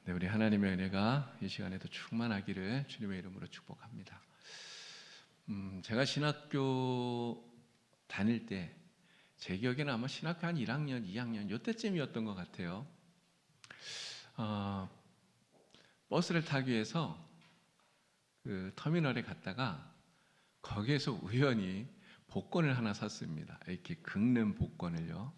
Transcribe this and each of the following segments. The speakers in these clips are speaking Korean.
네, 우리 하나님의 은혜가 이 시간에도 충만하기를 주님의 이름으로 축복합니다. 제가 신학교 다닐 때 제 기억에는 아마 신학교 한 1학년, 2학년 이때쯤이었던 것 같아요. 버스를 타기 위해서 그 터미널에 갔다가 거기에서 우연히 복권을 하나 샀습니다. 이렇게 긁는 복권을요.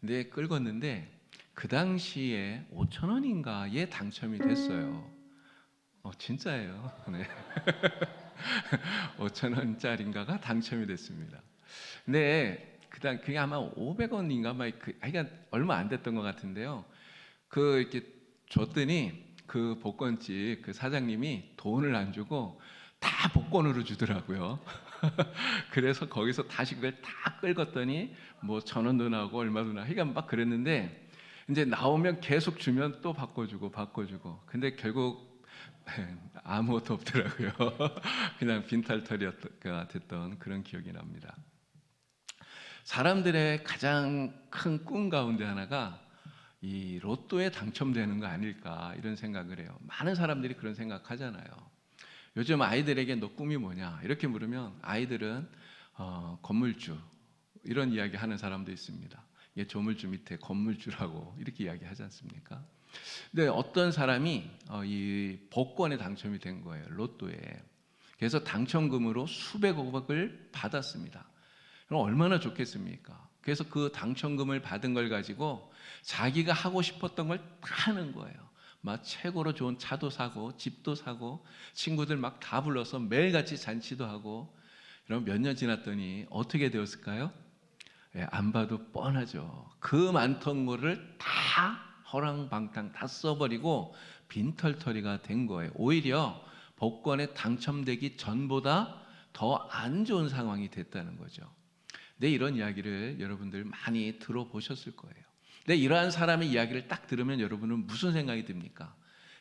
근데 끌었는데 그 당시에 5,000원인가에 당첨이 됐어요. 진짜예요. 네. 5,000원짜리인가가 당첨이 됐습니다. 근데 그게 아마 500원인가 하여간 얼마 안 됐던 것 같은데요. 이렇게 줬더니 그 복권집 그 사장님이 돈을 안 주고 다 복권으로 주더라고요. 그래서 거기서 다시 그걸 다 긁었더니 뭐 1,000원도 나오고 얼마도 나오고 하여간 막 그랬는데 이제 나오면 계속 주면 또 바꿔주고. 근데 결국 아무것도 없더라고요. 그냥 빈털터리가 됐던 그런 기억이 납니다. 사람들의 가장 큰 꿈 가운데 하나가 이 로또에 당첨되는 거 아닐까 이런 생각을 해요. 많은 사람들이 그런 생각하잖아요. 요즘 아이들에게 너 꿈이 뭐냐 이렇게 물으면 아이들은 건물주 이런 이야기 하는 사람도 있습니다. 조물주 밑에 건물주라고 이렇게 이야기하지 않습니까? 근데 어떤 사람이 이 복권에 당첨이 된 거예요. 로또에. 그래서 당첨금으로 수백억을 받았습니다. 그럼 얼마나 좋겠습니까? 그래서 그 당첨금을 받은 걸 가지고 자기가 하고 싶었던 걸 다 하는 거예요. 막 최고로 좋은 차도 사고 집도 사고 친구들 막 다 불러서 매일같이 잔치도 하고. 그럼 몇 년 지났더니 어떻게 되었을까요? 안 봐도 뻔하죠. 그 많던 거를 다 허랑방탕 다 써버리고 빈털터리가 된 거예요. 오히려 복권에 당첨되기 전보다 더 안 좋은 상황이 됐다는 거죠. 네, 이런 이야기를 여러분들 많이 들어보셨을 거예요. 근데 이러한 사람의 이야기를 딱 들으면 여러분은 무슨 생각이 듭니까?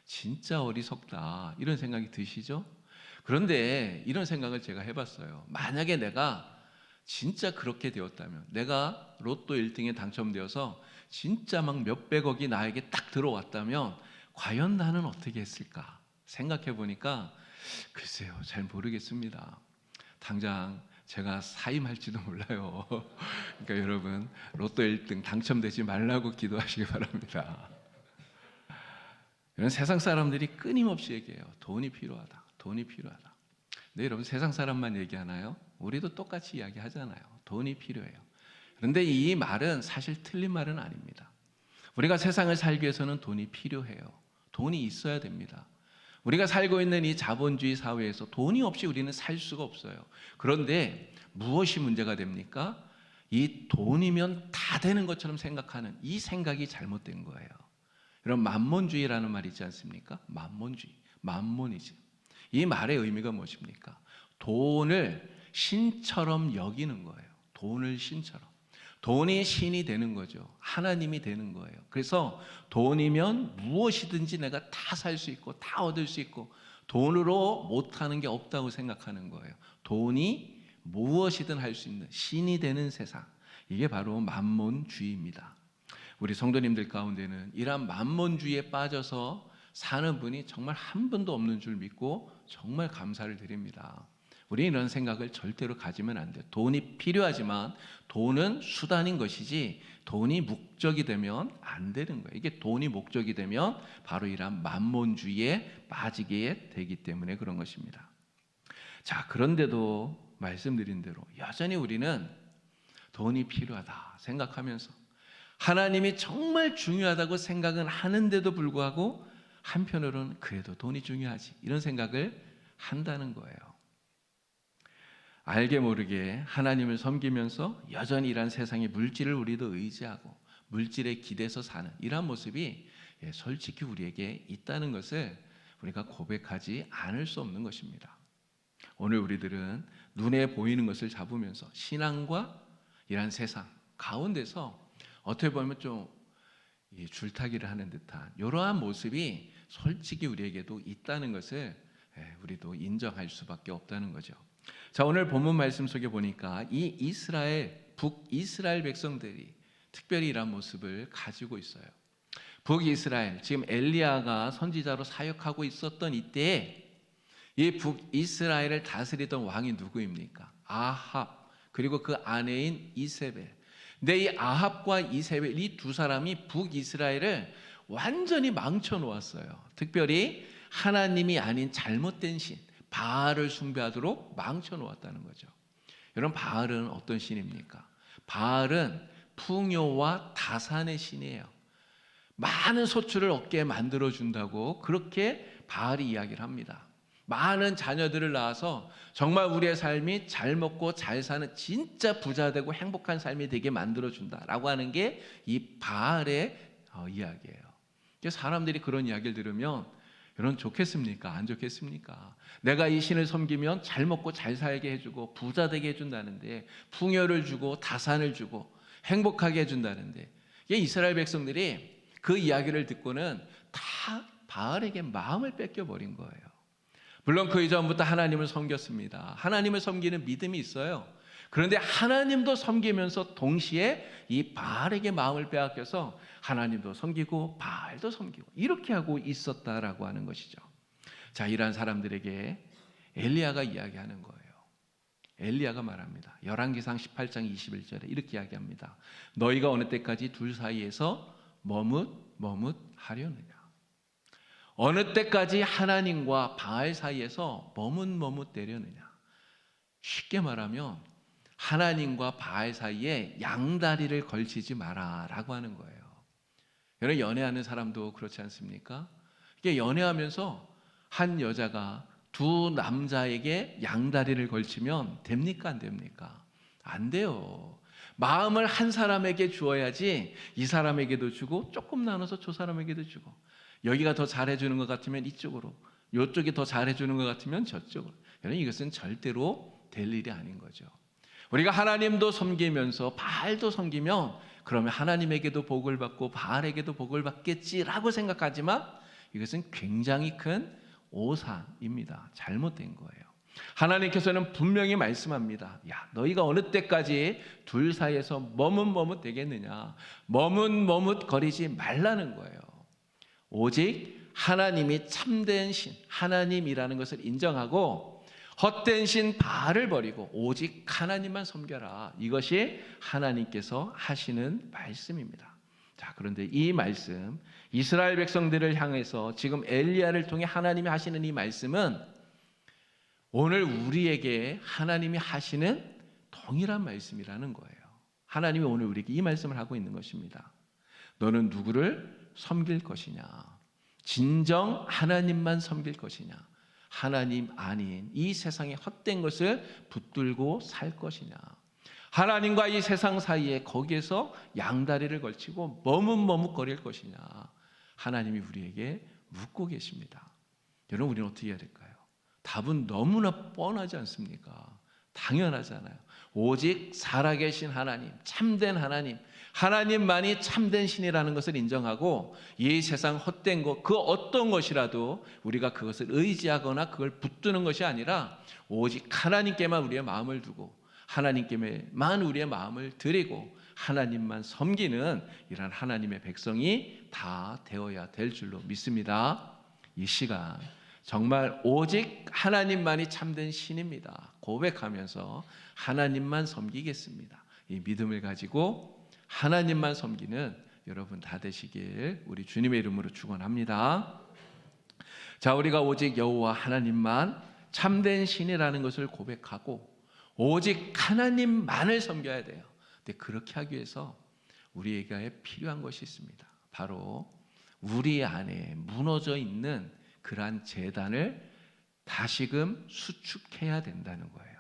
진짜 어리석다 이런 생각이 드시죠? 그런데 이런 생각을 제가 해봤어요. 만약에 내가 진짜 그렇게 되었다면, 내가 로또 1등에 당첨되어서 진짜 막 몇백억이 나에게 딱 들어왔다면 과연 나는 어떻게 했을까 생각해 보니까 글쎄요, 잘 모르겠습니다. 당장 제가 사임할지도 몰라요. 그러니까 여러분 로또 1등 당첨되지 말라고 기도하시기 바랍니다. 이런 세상 사람들이 끊임없이 얘기해요. 돈이 필요하다. 돈이 필요하다. 근데 여러분 세상 사람만 얘기하나요? 우리도 똑같이 이야기하잖아요. 돈이 필요해요. 그런데 이 말은 사실 틀린 말은 아닙니다. 우리가 세상을 살기 위해서는 돈이 필요해요. 돈이 있어야 됩니다. 우리가 살고 있는 이 자본주의 사회에서 돈이 없이 우리는 살 수가 없어요. 그런데 무엇이 문제가 됩니까? 이 돈이면 다 되는 것처럼 생각하는 이 생각이 잘못된 거예요. 이런 만몬주의라는 말 있지 않습니까? 만몬주의, 만몬이즘. 이 말의 의미가 무엇입니까? 돈을 신처럼 여기는 거예요. 돈을 신처럼. 돈이 신이 되는 거죠. 하나님이 되는 거예요. 그래서 돈이면 무엇이든지 내가 다 살 수 있고 다 얻을 수 있고 돈으로 못하는 게 없다고 생각하는 거예요. 돈이 무엇이든 할 수 있는 신이 되는 세상. 이게 바로 만몬주의입니다. 우리 성도님들 가운데는 이러한 만몬주의에 빠져서 사는 분이 정말 한 분도 없는 줄 믿고 정말 감사를 드립니다. 우리는 이런 생각을 절대로 가지면 안 돼요. 돈이 필요하지만 돈은 수단인 것이지 돈이 목적이 되면 안 되는 거예요. 이게 돈이 목적이 되면 바로 이러한 만몬주의에 빠지게 되기 때문에 그런 것입니다. 자, 그런데도 말씀드린 대로 여전히 우리는 돈이 필요하다 생각하면서 하나님이 정말 중요하다고 생각은 하는데도 불구하고 한편으로는 그래도 돈이 중요하지 이런 생각을 한다는 거예요. 알게 모르게 하나님을 섬기면서 여전히 이런 세상의 물질을 우리도 의지하고 물질에 기대서 사는 이런 모습이 솔직히 우리에게 있다는 것을 우리가 고백하지 않을 수 없는 것입니다. 오늘 우리들은 눈에 보이는 것을 잡으면서 신앙과 이런 세상 가운데서 어떻게 보면 좀 줄타기를 하는 듯한 이러한 모습이 솔직히 우리에게도 있다는 것을 우리도 인정할 수밖에 없다는 거죠. 자, 오늘 본문 말씀 속에 보니까 이 북이스라엘 백성들이 특별히 이러한 모습을 가지고 있어요. 북이스라엘, 지금 엘리야가 선지자로 사역하고 있었던 이때에 이 북이스라엘을 다스리던 왕이 누구입니까? 아합, 그리고 그 아내인 이세벨. 근데 이 아합과 이세벨, 이 두 사람이 북이스라엘을 완전히 망쳐 놓았어요. 특별히 하나님이 아닌 잘못된 신, 바알을 숭배하도록 망쳐 놓았다는 거죠. 여러분, 바알은 어떤 신입니까? 바알은 풍요와 다산의 신이에요. 많은 소출을 얻게 만들어준다고 그렇게 바알이 이야기를 합니다. 많은 자녀들을 낳아서 정말 우리의 삶이 잘 먹고 잘 사는 진짜 부자 되고 행복한 삶이 되게 만들어준다라고 하는 게 이 바알의 이야기예요. 사람들이 그런 이야기를 들으면 여러분 좋겠습니까? 안 좋겠습니까? 내가 이 신을 섬기면 잘 먹고 잘 살게 해주고 부자 되게 해준다는데, 풍요를 주고 다산을 주고 행복하게 해준다는데, 이스라엘 백성들이 그 이야기를 듣고는 다 바알에게 마음을 뺏겨버린 거예요. 물론 그 이전부터 하나님을 섬겼습니다. 하나님을 섬기는 믿음이 있어요. 그런데 하나님도 섬기면서 동시에 이 바알에게 마음을 빼앗겨서 하나님도 섬기고 바알도 섬기고 이렇게 하고 있었다라고 하는 것이죠. 자, 이러한 사람들에게 엘리야가 이야기하는 거예요. 엘리야가 말합니다. 열왕기상 18장 21절에 이렇게 이야기합니다. 너희가 어느 때까지 둘 사이에서 머뭇하려느냐. 어느 때까지 하나님과 바알 사이에서 머뭇대려느냐. 쉽게 말하면 하나님과 바알 사이에 양다리를 걸치지 마라 라고 하는 거예요. 여러분, 연애하는 사람도 그렇지 않습니까? 이게 연애하면서 한 여자가 두 남자에게 양다리를 걸치면 됩니까? 안 됩니까? 안 돼요. 마음을 한 사람에게 주어야지 이 사람에게도 주고 조금 나눠서 저 사람에게도 주고, 여기가 더 잘해주는 것 같으면 이쪽으로, 이쪽이 더 잘해주는 것 같으면 저쪽으로. 여러분, 이것은 절대로 될 일이 아닌 거죠. 우리가 하나님도 섬기면서 바알도 섬기면 그러면 하나님에게도 복을 받고 바알에게도 복을 받겠지라고 생각하지만 이것은 굉장히 큰 오산입니다. 잘못된 거예요. 하나님께서는 분명히 말씀합니다. 야, 너희가 어느 때까지 둘 사이에서 머뭇 되겠느냐. 머뭇거리지 말라는 거예요. 오직 하나님이 참된 신, 하나님이라는 것을 인정하고 헛된 신 바알을 버리고 오직 하나님만 섬겨라. 이것이 하나님께서 하시는 말씀입니다. 자, 그런데 이 말씀, 이스라엘 백성들을 향해서 지금 엘리야를 통해 하나님이 하시는 이 말씀은 오늘 우리에게 하나님이 하시는 동일한 말씀이라는 거예요. 하나님이 오늘 우리에게 이 말씀을 하고 있는 것입니다. 너는 누구를 섬길 것이냐? 진정 하나님만 섬길 것이냐? 하나님 아닌 이 세상의 헛된 것을 붙들고 살 것이냐? 하나님과 이 세상 사이에 거기에서 양다리를 걸치고 머뭇거릴 것이냐? 하나님이 우리에게 묻고 계십니다. 여러분, 우리는 어떻게 해야 될까요? 답은 너무나 뻔하지 않습니까? 당연하잖아요. 오직 살아계신 하나님, 참된 하나님, 하나님만이 참된 신이라는 것을 인정하고 이 세상 헛된 것, 그 어떤 것이라도 우리가 그것을 의지하거나 그걸 붙드는 것이 아니라 오직 하나님께만 우리의 마음을 두고 하나님께만 우리의 마음을 드리고 하나님만 섬기는 이런 하나님의 백성이 다 되어야 될 줄로 믿습니다. 이 시간 정말 오직 하나님만이 참된 신입니다. 고백하면서 하나님만 섬기겠습니다. 이 믿음을 가지고 하나님만 섬기는 여러분 다 되시길 우리 주님의 이름으로 축원합니다. 자, 우리가 오직 여호와 하나님만 참된 신이라는 것을 고백하고 오직 하나님만을 섬겨야 돼요. 근데 그렇게 하기 위해서 우리에게 필요한 것이 있습니다. 바로 우리 안에 무너져 있는 그러한 제단을 다시금 수축해야 된다는 거예요.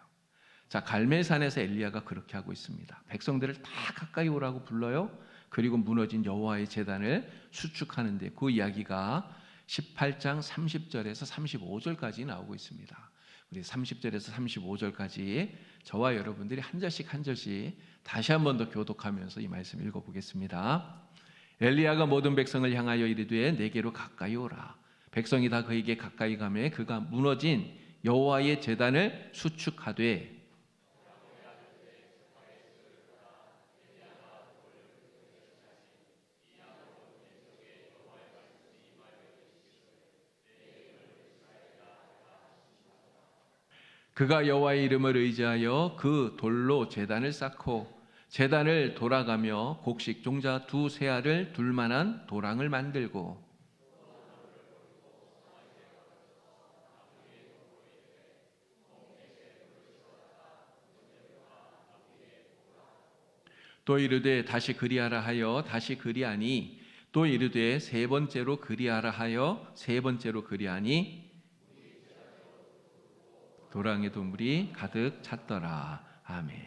자, 갈멜산에서 엘리야가 그렇게 하고 있습니다. 백성들을 다 가까이 오라고 불러요. 그리고 무너진 여호와의 제단을 수축하는데 그 이야기가 18장 30절에서 35절까지 나오고 있습니다. 우리 30절에서 35절까지 저와 여러분들이 한 절씩 다시 한 번 더 교독하면서 이 말씀 읽어보겠습니다. 엘리야가 모든 백성을 향하여 이르되 내게로 가까이 오라. 백성이 다 그에게 가까이 가매 그가 무너진 여호와의 제단을 수축하되 그가 여호와의 이름을 의지하여 그 돌로 제단을 쌓고 제단을 돌아가며 곡식 종자 2세알을 둘 만한 도랑을 만들고 또 이르되 다시 그리하라 하여 다시 그리하니 또 이르되 세 번째로 그리하라 하여 세 번째로 그리하니 도랑의 도물이 가득 찼더라. 아멘.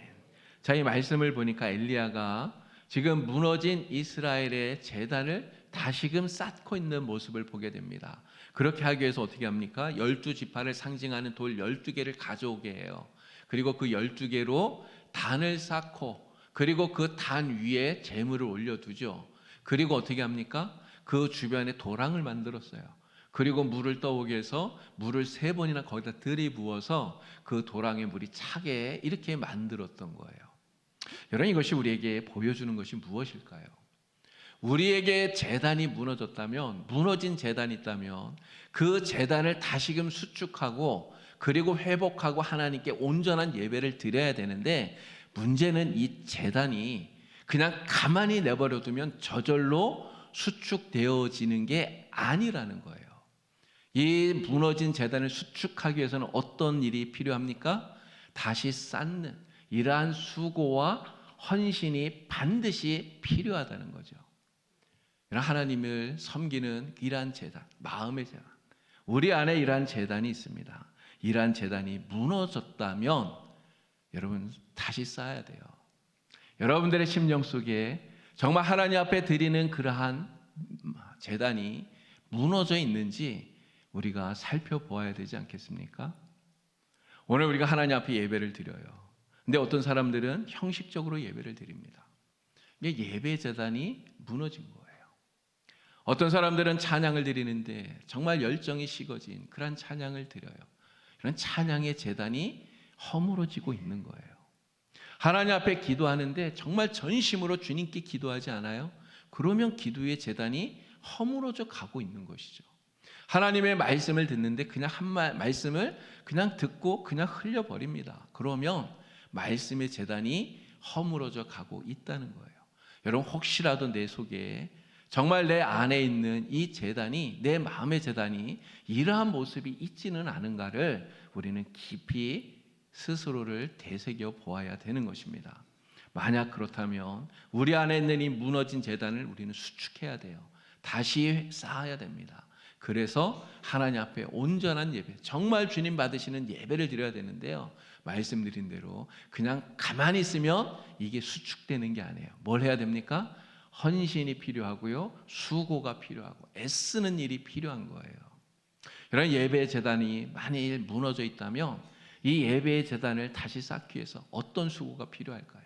자, 이 말씀을 보니까 엘리야가 지금 무너진 이스라엘의 제단을 다시금 쌓고 있는 모습을 보게 됩니다. 그렇게 하기 위해서 어떻게 합니까? 12지파를 상징하는 돌 12개를 가져오게 해요. 그리고 그 12개로 단을 쌓고 그리고 그 단 위에 재물을 올려두죠. 그리고 어떻게 합니까? 그 주변에 도랑을 만들었어요. 그리고 물을 떠오게 해서 물을 3번이나 거기다 들이부어서 그 도랑에 물이 차게 이렇게 만들었던 거예요. 여러분, 이것이 우리에게 보여주는 것이 무엇일까요? 우리에게 제단이 무너졌다면, 무너진 제단이 있다면 그 제단을 다시금 수축하고 그리고 회복하고 하나님께 온전한 예배를 드려야 되는데, 문제는 이 제단이 그냥 가만히 내버려두면 저절로 수축되어지는 게 아니라는 거예요. 이 무너진 제단을 수축하기 위해서는 어떤 일이 필요합니까? 다시 쌓는 이러한 수고와 헌신이 반드시 필요하다는 거죠. 하나님을 섬기는 이러한 제단, 마음의 제단, 우리 안에 이러한 제단이 있습니다. 이러한 제단이 무너졌다면 여러분 다시 쌓아야 돼요. 여러분들의 심령 속에 정말 하나님 앞에 드리는 그러한 제단이 무너져 있는지 우리가 살펴보아야 되지 않겠습니까? 오늘 우리가 하나님 앞에 예배를 드려요. 근데 어떤 사람들은 형식적으로 예배를 드립니다. 예배 제단이 무너진 거예요. 어떤 사람들은 찬양을 드리는데 정말 열정이 식어진 그런 찬양을 드려요. 이런 찬양의 제단이 허물어지고 있는 거예요. 하나님 앞에 기도하는데 정말 전심으로 주님께 기도하지 않아요? 그러면 기도의 제단이 허물어져 가고 있는 것이죠. 하나님의 말씀을 듣는데 그냥 말씀을 그냥 듣고 그냥 흘려버립니다. 그러면 말씀의 제단이 허물어져 가고 있다는 거예요. 여러분, 혹시라도 내 속에 정말 내 안에 있는 이 제단이, 내 마음의 제단이 이러한 모습이 있지는 않은가를 우리는 깊이 스스로를 되새겨 보아야 되는 것입니다. 만약 그렇다면 우리 안에 있는 이 무너진 제단을 우리는 수축해야 돼요. 다시 쌓아야 됩니다. 그래서 하나님 앞에 온전한 예배, 정말 주님 받으시는 예배를 드려야 되는데요, 말씀드린 대로 그냥 가만히 있으면 이게 수축되는 게 아니에요. 뭘 해야 됩니까? 헌신이 필요하고요, 수고가 필요하고 애쓰는 일이 필요한 거예요. 이런 예배의 제단이 만일 무너져 있다면 이 예배의 제단을 다시 쌓기 위해서 어떤 수고가 필요할까요?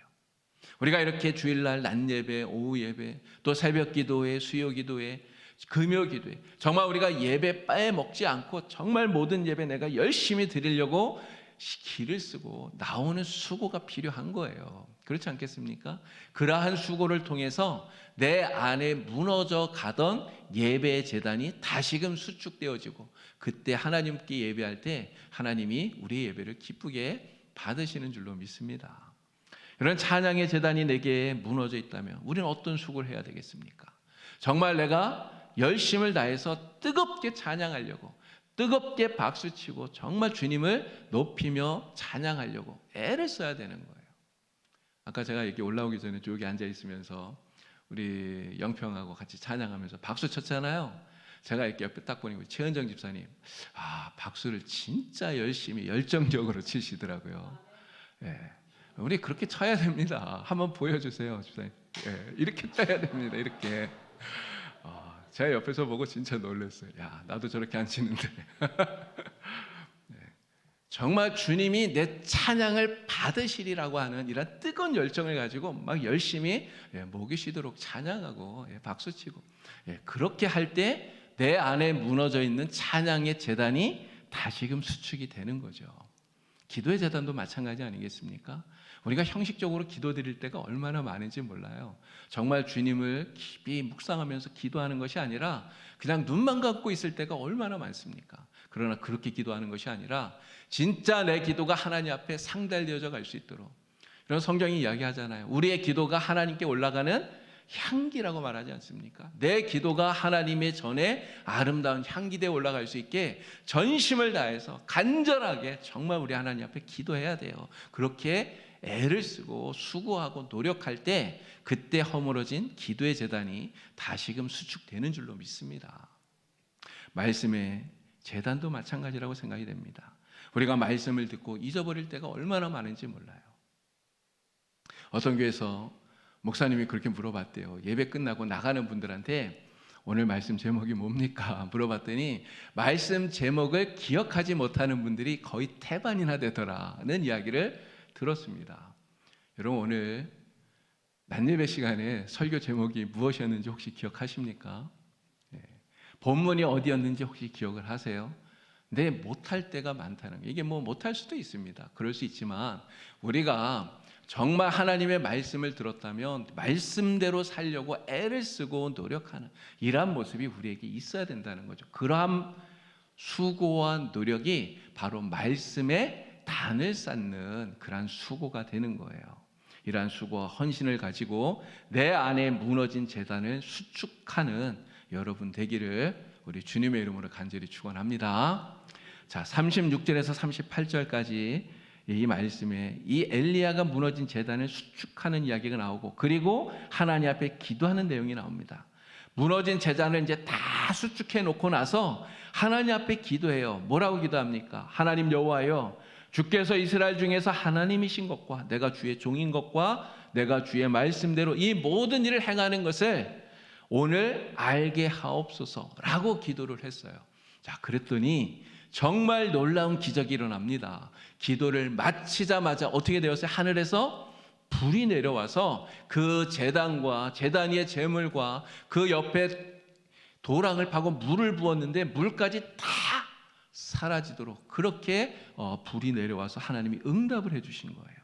우리가 이렇게 주일날 낮 예배, 오후 예배, 또 새벽 기도회, 수요 기도회, 금요 기도회, 정말 우리가 예배 빼먹지 않고 정말 모든 예배 내가 열심히 드리려고 기를 쓰고 나오는 수고가 필요한 거예요. 그렇지 않겠습니까? 그러한 수고를 통해서 내 안에 무너져 가던 예배의 제단이 다시금 수축되어지고, 그때 하나님께 예배할 때 하나님이 우리의 예배를 기쁘게 받으시는 줄로 믿습니다. 이런 찬양의 제단이 내게 무너져 있다면 우리는 어떤 수고를 해야 되겠습니까? 정말 내가 열심을 다해서 뜨겁게 찬양하려고, 뜨겁게 박수치고 정말 주님을 높이며 찬양하려고 애를 써야 되는 거예요. 아까 제가 여기 올라오기 전에 여기 앉아 있으면서 우리 영평하고 같이 찬양하면서 박수 쳤잖아요. 제가 이렇게 옆에 딱 보니 우리 최은정 집사님, 박수를 진짜 열심히 열정적으로 치시더라고요. 예, 우리 그렇게 쳐야 됩니다. 한번 보여주세요, 집사님. 예, 이렇게 쳐야 됩니다. 이렇게. 제가 옆에서 보고 진짜 놀랐어요. 야, 나도 저렇게 안 치는데. 네. 정말 주님이 내 찬양을 받으시리라고 하는 이런 뜨거운 열정을 가지고 막 열심히 목이 쉬도록 찬양하고 박수치고, 그렇게 할 때 내 안에 무너져 있는 찬양의 제단이 다시금 수축이 되는 거죠. 기도의 제단도 마찬가지 아니겠습니까? 우리가 형식적으로 기도드릴 때가 얼마나 많은지 몰라요. 정말 주님을 깊이 묵상하면서 기도하는 것이 아니라 그냥 눈만 감고 있을 때가 얼마나 많습니까? 그러나 그렇게 기도하는 것이 아니라 진짜 내 기도가 하나님 앞에 상달되어져 갈 수 있도록, 이런 성경이 이야기하잖아요. 우리의 기도가 하나님께 올라가는 향기라고 말하지 않습니까? 내 기도가 하나님의 전에 아름다운 향기대에 올라갈 수 있게 전심을 다해서 간절하게 정말 우리 하나님 앞에 기도해야 돼요. 그렇게 애를 쓰고 수고하고 노력할 때 그때 허물어진 기도의 제단이 다시금 수축되는 줄로 믿습니다. 말씀의 제단도 마찬가지라고 생각이 됩니다. 우리가 말씀을 듣고 잊어버릴 때가 얼마나 많은지 몰라요. 어떤 교회에서 목사님이 그렇게 물어봤대요. 예배 끝나고 나가는 분들한테 오늘 말씀 제목이 뭡니까? 물어봤더니 말씀 제목을 기억하지 못하는 분들이 거의 태반이나 되더라는 이야기를 들었습니다. 여러분, 오늘 낮예배 시간에 설교 제목이 무엇이었는지 혹시 기억하십니까? 네. 본문이 어디였는지 혹시 기억을 하세요? 근데 못할 때가 많다는 거. 이게 뭐 못할 수도 있습니다. 그럴 수 있지만 우리가 정말 하나님의 말씀을 들었다면 말씀대로 살려고 애를 쓰고 노력하는 이러한 모습이 우리에게 있어야 된다는 거죠. 그러한 수고와 노력이 바로 말씀에 단을 쌓는 그러한 수고가 되는 거예요. 이러한 수고와 헌신을 가지고 내 안에 무너진 제단을 수축하는 여러분 되기를 우리 주님의 이름으로 간절히 축원합니다. 자, 36절에서 38절까지 이 말씀에 이 엘리야가 무너진 제단을 수축하는 이야기가 나오고, 그리고 하나님 앞에 기도하는 내용이 나옵니다. 무너진 제단을 이제 다 수축해 놓고 나서 하나님 앞에 기도해요. 뭐라고 기도합니까? 하나님 여호와여, 주께서 이스라엘 중에서 하나님이신 것과 내가 주의 종인 것과 내가 주의 말씀대로 이 모든 일을 행하는 것을 오늘 알게 하옵소서라고 기도를 했어요. 자, 그랬더니 정말 놀라운 기적이 일어납니다. 기도를 마치자마자 어떻게 되었어요? 하늘에서 불이 내려와서 그 제단과 제단 위의 제물과 그 옆에 도랑을 파고 물을 부었는데 물까지 다 사라지도록 그렇게 불이 내려와서 하나님이 응답을 해주신 거예요.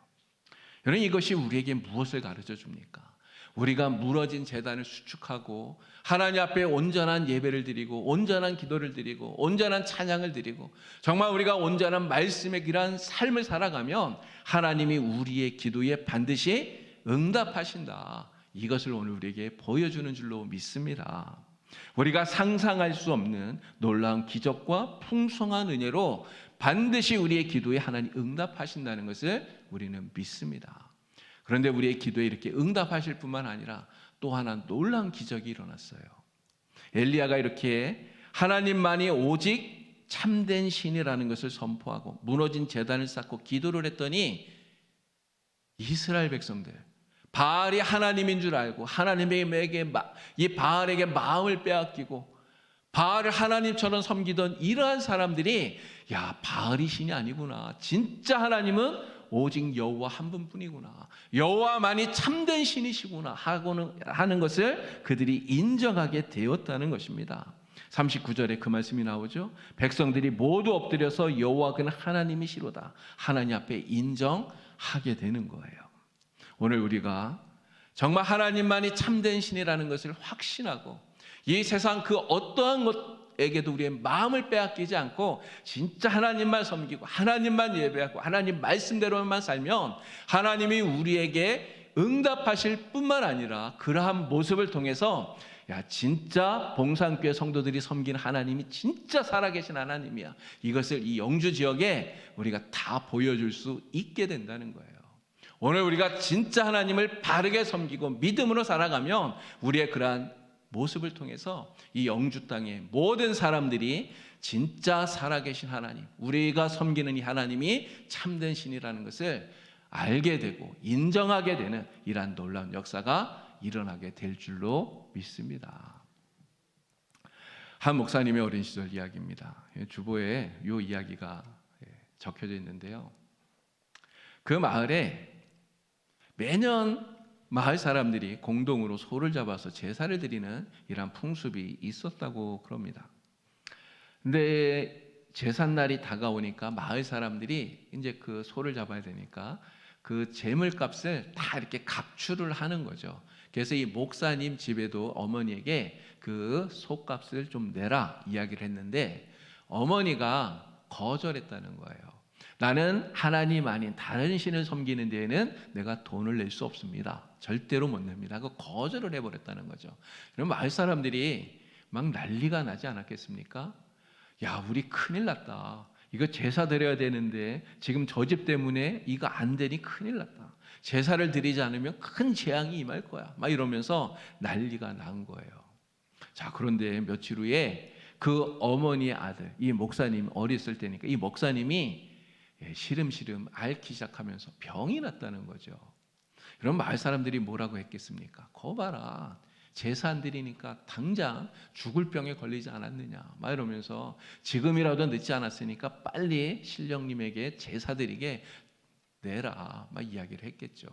여러분, 이것이 우리에게 무엇을 가르쳐 줍니까? 우리가 무너진 제단을 수축하고 하나님 앞에 온전한 예배를 드리고 온전한 기도를 드리고 온전한 찬양을 드리고 정말 우리가 온전한 말씀의 그러한 삶을 살아가면 하나님이 우리의 기도에 반드시 응답하신다. 이것을 오늘 우리에게 보여주는 줄로 믿습니다. 우리가 상상할 수 없는 놀라운 기적과 풍성한 은혜로 반드시 우리의 기도에 하나님 응답하신다는 것을 우리는 믿습니다. 그런데 우리의 기도에 이렇게 응답하실 뿐만 아니라 또 하나 놀라운 기적이 일어났어요. 엘리야가 이렇게 하나님만이 오직 참된 신이라는 것을 선포하고 무너진 제단을 쌓고 기도를 했더니 이스라엘 백성들, 바알이 하나님인 줄 알고 하나님에게 이 바알에게 마음을 빼앗기고 바알을 하나님처럼 섬기던 이러한 사람들이 야, 바알이 신이 아니구나, 진짜 하나님은 오직 여호와 한 분뿐이구나, 여호와만이 참된 신이시구나 하는 것을 그들이 인정하게 되었다는 것입니다. 39절에 그 말씀이 나오죠. 백성들이 모두 엎드려서 여호와 그는 하나님이시로다 하나님 앞에 인정하게 되는 거예요. 오늘 우리가 정말 하나님만이 참된 신이라는 것을 확신하고 이 세상 그 어떠한 것에게도 우리의 마음을 빼앗기지 않고 진짜 하나님만 섬기고 하나님만 예배하고 하나님 말씀대로만 살면 하나님이 우리에게 응답하실 뿐만 아니라 그러한 모습을 통해서 야, 진짜 봉산교회 성도들이 섬기는 하나님이 진짜 살아계신 하나님이야, 이것을 이 영주 지역에 우리가 다 보여줄 수 있게 된다는 거예요. 오늘 우리가 진짜 하나님을 바르게 섬기고 믿음으로 살아가면 우리의 그러한 모습을 통해서 이 영주 땅의 모든 사람들이 진짜 살아계신 하나님, 우리가 섬기는 이 하나님이 참된 신이라는 것을 알게 되고 인정하게 되는 이러한 놀라운 역사가 일어나게 될 줄로 믿습니다. 한 목사님의 어린 시절 이야기입니다. 주보에 이 이야기가 적혀져 있는데요. 그 마을에 매년 마을 사람들이 공동으로 소를 잡아서 제사를 드리는 이러한 풍습이 있었다고 그럽니다. 근데 제삿날이 다가오니까 마을 사람들이 이제 그 소를 잡아야 되니까 그 재물값을 다 이렇게 갑출을 하는 거죠. 그래서 이 목사님 집에도 어머니에게 그 속값을 좀 내라 이야기를 했는데 어머니가 거절했다는 거예요. 나는 하나님 아닌 다른 신을 섬기는 데에는 내가 돈을 낼 수 없습니다. 절대로 못 냅니다. 그 거절을 해버렸다는 거죠. 그럼 마을 사람들이 막 난리가 나지 않았겠습니까? 야, 우리 큰일 났다. 이거 제사 드려야 되는데 지금 저 집 때문에 이거 안 되니 큰일 났다. 제사를 드리지 않으면 큰 재앙이 임할 거야. 막 이러면서 난리가 난 거예요. 자, 그런데 며칠 후에 그 어머니의 아들, 이 목사님 어렸을 때니까 이 목사님이 시름시름 앓기 시작하면서 병이 났다는 거죠. 그럼 마을 사람들이 뭐라고 했겠습니까? 거 봐라. 제사 안 드리니까 당장 죽을 병에 걸리지 않았느냐 막 이러면서 지금이라도 늦지 않았으니까 빨리 신령님에게 제사 드리게 내라 막 이야기를 했겠죠.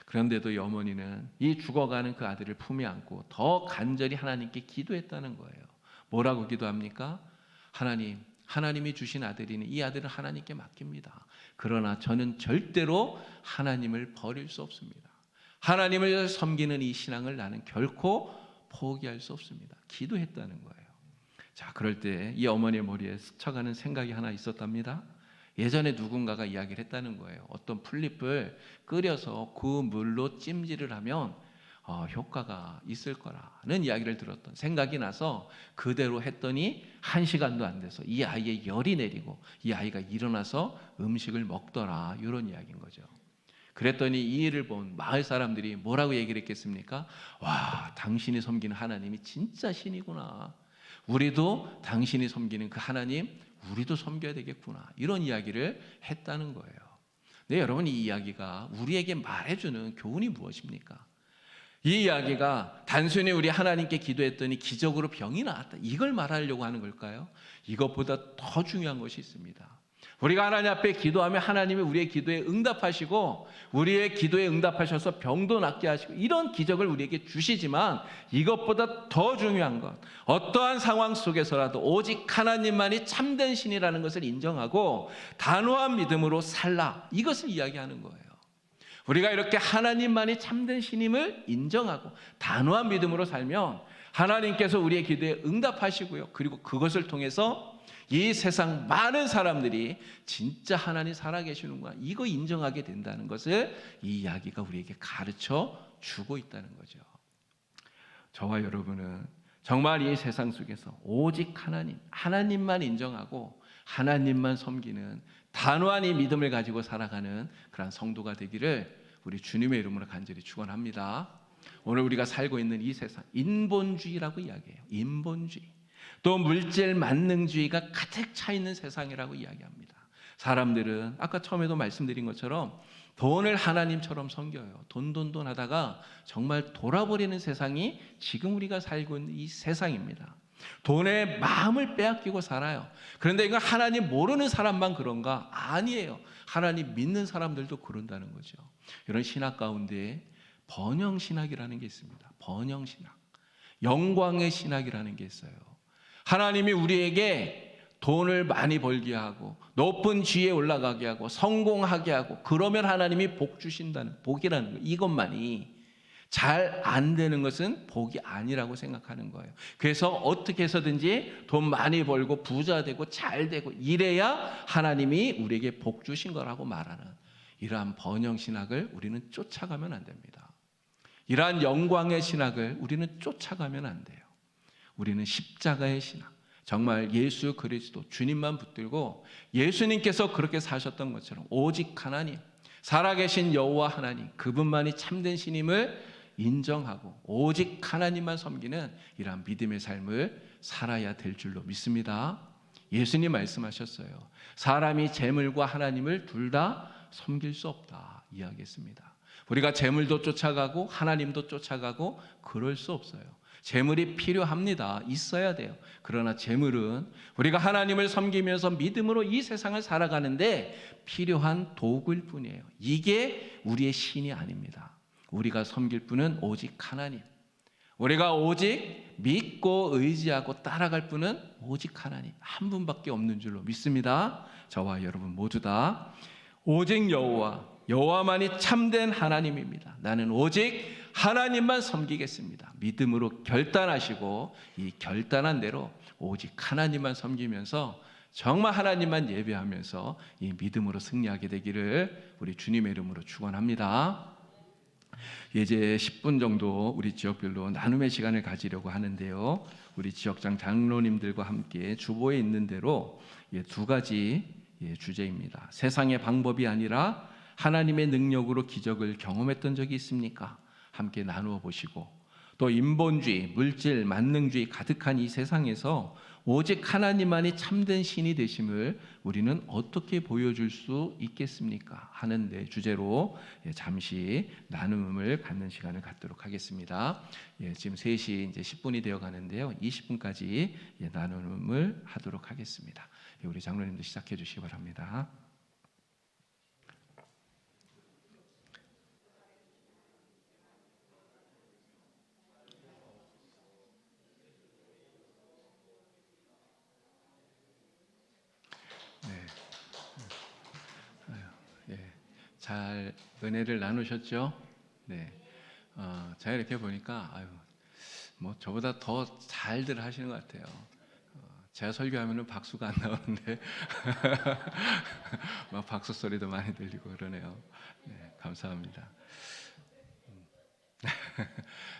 그런데도 이 어머니는 이 죽어가는 그 아들을 품에 안고 더 간절히 하나님께 기도했다는 거예요. 뭐라고 기도합니까? 하나님이 주신 아들이니 이 아들은 하나님께 맡깁니다. 그러나 저는 절대로 하나님을 버릴 수 없습니다. 하나님을 섬기는 이 신앙을 나는 결코 포기할 수 없습니다. 기도했다는 거예요. 자, 그럴 때 이 어머니의 머리에 스쳐가는 생각이 하나 있었답니다. 예전에 누군가가 이야기를 했다는 거예요. 어떤 풀잎을 끓여서 그 물로 찜질을 하면 효과가 있을 거라는 이야기를 들었던 생각이 나서 그대로 했더니 1시간도 안 돼서 이 아이의 열이 내리고 이 아이가 일어나서 음식을 먹더라, 이런 이야기인 거죠. 그랬더니 이 일을 본 마을 사람들이 뭐라고 얘기를 했겠습니까? 와, 당신이 섬기는 하나님이 진짜 신이구나. 우리도 당신이 섬기는 그 하나님 우리도 섬겨야 되겠구나, 이런 이야기를 했다는 거예요. 네, 여러분, 이 이야기가 우리에게 말해주는 교훈이 무엇입니까? 이 이야기가 단순히 우리 하나님께 기도했더니 기적으로 병이 나았다, 이걸 말하려고 하는 걸까요? 이것보다 더 중요한 것이 있습니다. 우리가 하나님 앞에 기도하면 하나님이 우리의 기도에 응답하시고 우리의 기도에 응답하셔서 병도 낫게 하시고 이런 기적을 우리에게 주시지만 이것보다 더 중요한 것, 어떠한 상황 속에서라도 오직 하나님만이 참된 신이라는 것을 인정하고 단호한 믿음으로 살라, 이것을 이야기하는 거예요. 우리가 이렇게 하나님만이 참된 신임을 인정하고 단호한 믿음으로 살면 하나님께서 우리의 기도에 응답하시고요, 그리고 그것을 통해서 이 세상 많은 사람들이 진짜 하나님 살아계시는구나, 이거 인정하게 된다는 것을 이 이야기가 우리에게 가르쳐 주고 있다는 거죠. 저와 여러분은 정말 이 세상 속에서 오직 하나님만 인정하고 하나님만 섬기는 단호한 이 믿음을 가지고 살아가는 그런 성도가 되기를 우리 주님의 이름으로 간절히 축원합니다. 오늘 우리가 살고 있는 이 세상, 인본주의라고 이야기해요. 인본주의, 또 물질 만능주의가 가득 차 있는 세상이라고 이야기합니다. 사람들은 아까 처음에도 말씀드린 것처럼 돈을 하나님처럼 섬겨요. 돈 하다가 정말 돌아버리는 세상이 지금 우리가 살고 있는 이 세상입니다. 돈에 마음을 빼앗기고 살아요. 그런데 이건 하나님 모르는 사람만 그런가? 아니에요. 하나님 믿는 사람들도 그런다는 거죠. 이런 신학 가운데 번영신학이라는 게 있습니다. 번영신학, 영광의 신학이라는 게 있어요. 하나님이 우리에게 돈을 많이 벌게 하고 높은 지위에 올라가게 하고 성공하게 하고 그러면 하나님이 복 주신다는, 복이라는 거예요. 이것만이 잘 안 되는 것은 복이 아니라고 생각하는 거예요. 그래서 어떻게 해서든지 돈 많이 벌고 부자 되고 잘 되고 이래야 하나님이 우리에게 복 주신 거라고 말하는 이러한 번영신학을 우리는 쫓아가면 안 됩니다. 이러한 영광의 신학을 우리는 쫓아가면 안 돼요. 우리는 십자가의 신학, 정말 예수 그리스도 주님만 붙들고 예수님께서 그렇게 사셨던 것처럼 오직 하나님, 살아계신 여호와 하나님, 그분만이 참된 신임을 인정하고 오직 하나님만 섬기는 이러한 믿음의 삶을 살아야 될 줄로 믿습니다. 예수님 말씀하셨어요. 사람이 재물과 하나님을 둘 다 섬길 수 없다 이야기했습니다. 우리가 재물도 쫓아가고 하나님도 쫓아가고 그럴 수 없어요. 재물이 필요합니다. 있어야 돼요. 그러나 재물은 우리가 하나님을 섬기면서 믿음으로 이 세상을 살아가는데 필요한 도구일 뿐이에요. 이게 우리의 신이 아닙니다. 우리가 섬길 분은 오직 하나님, 우리가 오직 믿고 의지하고 따라갈 분은 오직 하나님 한 분밖에 없는 줄로 믿습니다. 저와 여러분 모두 다 오직 여호와 여호와만이 참된 하나님입니다. 나는 오직 하나님만 섬기겠습니다. 믿음으로 결단하시고 이 결단한 대로 오직 하나님만 섬기면서 정말 하나님만 예배하면서 이 믿음으로 승리하게 되기를 우리 주님의 이름으로 축원합니다. 이제 10분 정도 우리 지역별로 나눔의 시간을 가지려고 하는데요. 우리 지역장 장로님들과 함께 주보에 있는 대로 두 가지 주제입니다. 세상의 방법이 아니라 하나님의 능력으로 기적을 경험했던 적이 있습니까? 함께 나누어 보시고, 또 인본주의, 물질, 만능주의 가득한 이 세상에서 오직 하나님만이 참된 신이 되심을 우리는 어떻게 보여줄 수 있겠습니까? 하는 주제로 잠시 나눔을 갖는 시간을 갖도록 하겠습니다. 지금 3시 이제 10분이 되어 가는데요. 20분까지 나눔을 하도록 하겠습니다. 우리 장로님도 시작해 주시기 바랍니다. 잘 은혜를 나누셨죠? 네. 제가 이렇게 보니까 뭐 저보다 더 잘들 하시는 것 같아요. 제가 설교하면은 박수가 안 나오는데 막 박수 소리도 많이 들리고 그러네요. 네, 감사합니다.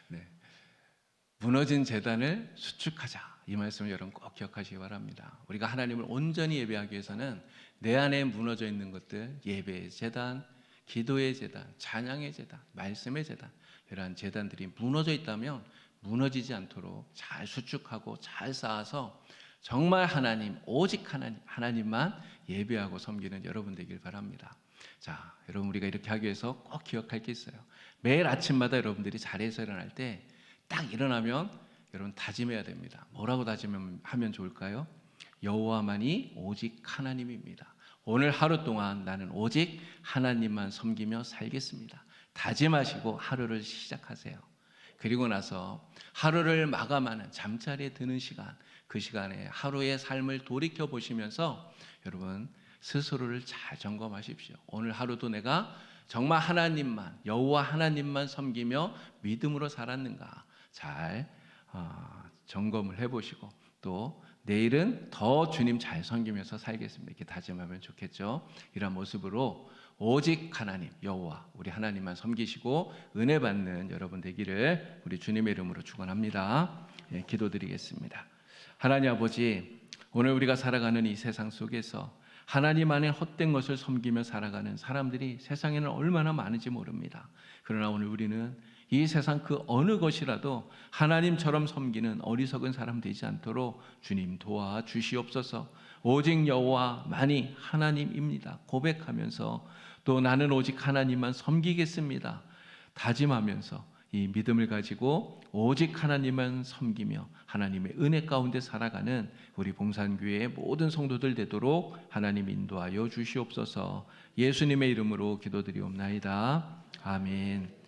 네. 무너진 제단을 수축하자, 이 말씀을 여러분 꼭 기억하시기 바랍니다. 우리가 하나님을 온전히 예배하기 위해서는 내 안에 무너져 있는 것들, 예배의 제단, 기도의 제단, 찬양의 제단, 말씀의 제단, 이러한 제단들이 무너져 있다면 무너지지 않도록 잘 수축하고 잘 쌓아서 정말 하나님, 오직 하나님만 예배하고 섬기는 여러분 되길 바랍니다. 자, 여러분, 우리가 이렇게 하기 위해서 꼭 기억할 게 있어요. 매일 아침마다 여러분들이 자리에서 일어날 때 딱 일어나면 여러분 다짐해야 됩니다. 뭐라고 다짐하면 좋을까요? 여호와만이 오직 하나님입니다. 오늘 하루 동안 나는 오직 하나님만 섬기며 살겠습니다. 다짐하시고 하루를 시작하세요. 그리고 나서 하루를 마감하는 잠자리에 드는 시간, 그 시간에 하루의 삶을 돌이켜 보시면서 여러분 스스로를 잘 점검하십시오. 오늘 하루도 내가 정말 하나님만, 여호와 하나님만 섬기며 믿음으로 살았는가 잘 점검을 해보시고, 또 내일은 더 주님 잘 섬기면서 살겠습니다, 이렇게 다짐하면 좋겠죠. 이런 모습으로 오직 하나님, 여호와 우리 하나님만 섬기시고 은혜 받는 여러분 되기를 우리 주님의 이름으로 축원합니다. 기도드리겠습니다. 하나님 아버지, 오늘 우리가 살아가는 이 세상 속에서 하나님 안에 헛된 것을 섬기며 살아가는 사람들이 세상에는 얼마나 많은지 모릅니다. 그러나 오늘 우리는 이 세상 그 어느 것이라도 하나님처럼 섬기는 어리석은 사람 되지 않도록 주님 도와주시옵소서. 오직 여호와만이 하나님입니다 고백하면서, 또 나는 오직 하나님만 섬기겠습니다 다짐하면서 이 믿음을 가지고 오직 하나님만 섬기며 하나님의 은혜 가운데 살아가는 우리 봉산교회의 모든 성도들 되도록 하나님 인도하여 주시옵소서. 예수님의 이름으로 기도드리옵나이다. 아멘.